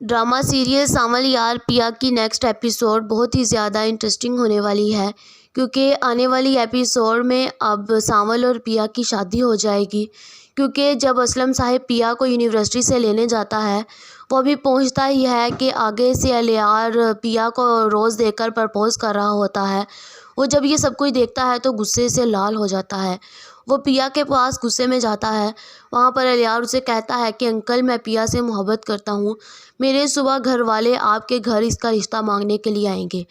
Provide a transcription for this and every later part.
Drama serial سامل یار پیا کی نیکسٹ ایپیسوڈ بہت ہی زیادہ انٹرسٹنگ ہونے والی ہے، کیونکہ آنے والی ایپیسوڈ میں اب سامل اور پیا کی شادی ہو جائے گی۔ کیونکہ جب اسلم صاحب پیا کو یونیورسٹی سے لینے جاتا ہے، وہ بھی پہنچتا ہی ہے کہ آگے سے الیار پیا کو روز دیکھ کر پرپوز کر رہا ہوتا ہے۔ وہ جب یہ سب کچھ دیکھتا ہے تو غصے سے لال ہو جاتا ہے۔ وہ پیا کے پاس غصے میں جاتا ہے۔ وہاں پر الیار اسے کہتا ہے کہ انکل، میں پیا سے محبت کرتا ہوں، میرے صبح گھر والے آپ کے گھر اس کا رشتہ مانگنے کے لیے آئیں گے۔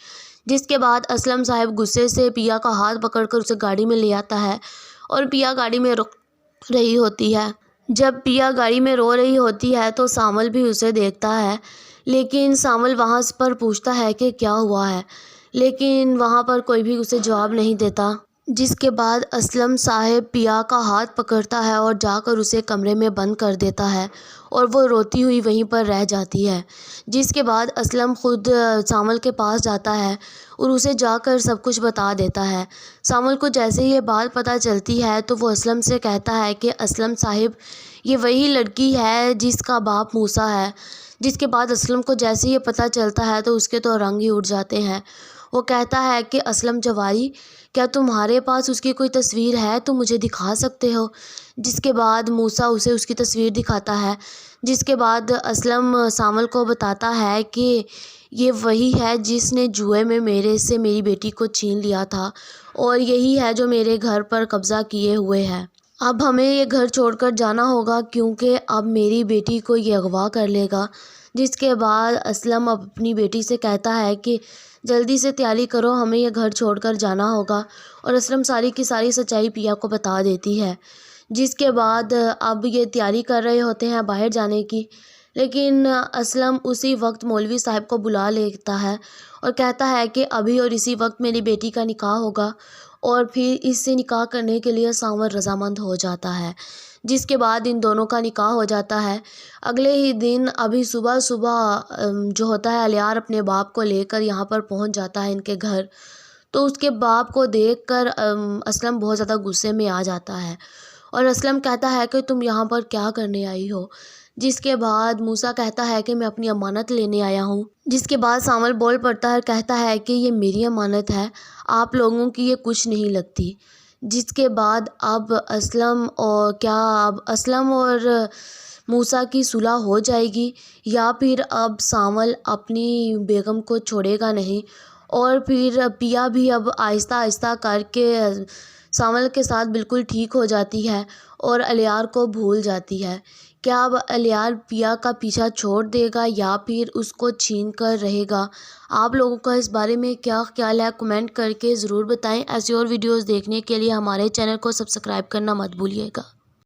جس کے بعد اسلم صاحب غصے سے پیا کا ہاتھ پکڑ کر اسے گاڑی میں لے آتا ہے اور پیا گاڑی میں رو رہی ہوتی ہے۔ جب پیا گاڑی میں رو رہی ہوتی ہے تو سامل بھی اسے دیکھتا ہے، لیکن سامل وہاں پر پوچھتا ہے کہ کیا ہوا ہے، لیکن وہاں پر کوئی بھی اسے جواب نہیں دیتا۔ جس کے بعد اسلم صاحب پیا کا ہاتھ پکڑتا ہے اور جا کر اسے کمرے میں بند کر دیتا ہے اور وہ روتی ہوئی وہیں پر رہ جاتی ہے۔ جس کے بعد اسلم خود سامل کے پاس جاتا ہے اور اسے جا کر سب کچھ بتا دیتا ہے۔ سامل کو جیسے ہی یہ بات پتہ چلتی ہے تو وہ اسلم سے کہتا ہے کہ اسلم صاحب، یہ وہی لڑکی ہے جس کا باپ موسیٰ ہے۔ جس کے بعد اسلم کو جیسے ہی پتہ چلتا ہے تو اس کے تو رنگ ہی اڑ جاتے ہیں۔ وہ کہتا ہے کہ اسلم جواری، کیا تمہارے پاس اس کی کوئی تصویر ہے؟ تم مجھے دکھا سکتے ہو؟ جس کے بعد موسیٰ اسے اس کی تصویر دکھاتا ہے۔ جس کے بعد اسلم سامل کو بتاتا ہے کہ یہ وہی ہے جس نے جوئے میں میرے سے میری بیٹی کو چھین لیا تھا اور یہی ہے جو میرے گھر پر قبضہ کیے ہوئے ہے۔ اب ہمیں یہ گھر چھوڑ کر جانا ہوگا کیونکہ اب میری بیٹی کو یہ اغوا کر لے گا۔ جس کے بعد اسلم اپنی بیٹی سے کہتا ہے کہ جلدی سے تیاری کرو، ہمیں یہ گھر چھوڑ کر جانا ہوگا، اور اسلم ساری کی ساری سچائی پیا کو بتا دیتی ہے۔ جس کے بعد اب یہ تیاری کر رہے ہوتے ہیں باہر جانے کی، لیکن اسلم اسی وقت مولوی صاحب کو بلا لیتا ہے اور کہتا ہے کہ ابھی اور اسی وقت میری بیٹی کا نکاح ہوگا، اور پھر اس سے نکاح کرنے کے لیے سامل رضامند ہو جاتا ہے۔ جس کے بعد ان دونوں کا نکاح ہو جاتا ہے۔ اگلے ہی دن ابھی صبح جو ہوتا ہے، الیار اپنے باپ کو لے کر یہاں پر پہنچ جاتا ہے ان کے گھر۔ تو اس کے باپ کو دیکھ کر اسلم بہت زیادہ غصے میں آ جاتا ہے اور اسلم کہتا ہے کہ تم یہاں پر کیا کرنے آئی ہو؟ جس کے بعد موسیٰ کہتا ہے کہ میں اپنی امانت لینے آیا ہوں۔ جس کے بعد سامل بول پڑتا ہے، کہتا ہے کہ یہ میری امانت ہے، آپ لوگوں کی یہ کچھ نہیں لگتی۔ جس کے بعد اب اسلم اور موسیٰ کی صلح ہو جائے گی، یا پھر اب سامل اپنی بیگم کو چھوڑے گا نہیں، اور پھر پیا بھی اب آہستہ آہستہ کر کے سامل کے ساتھ بالکل ٹھیک ہو جاتی ہے اور الیار کو بھول جاتی ہے۔ کیا اب الیار پیا کا پیچھا چھوڑ دے گا یا پھر اس کو چھین کر رہے گا؟ آپ لوگوں کا اس بارے میں کیا خیال ہے؟ کمنٹ کر کے ضرور بتائیں۔ ایسی اور ویڈیوز دیکھنے کے لیے ہمارے چینل کو سبسکرائب کرنا مت بھولیے گا۔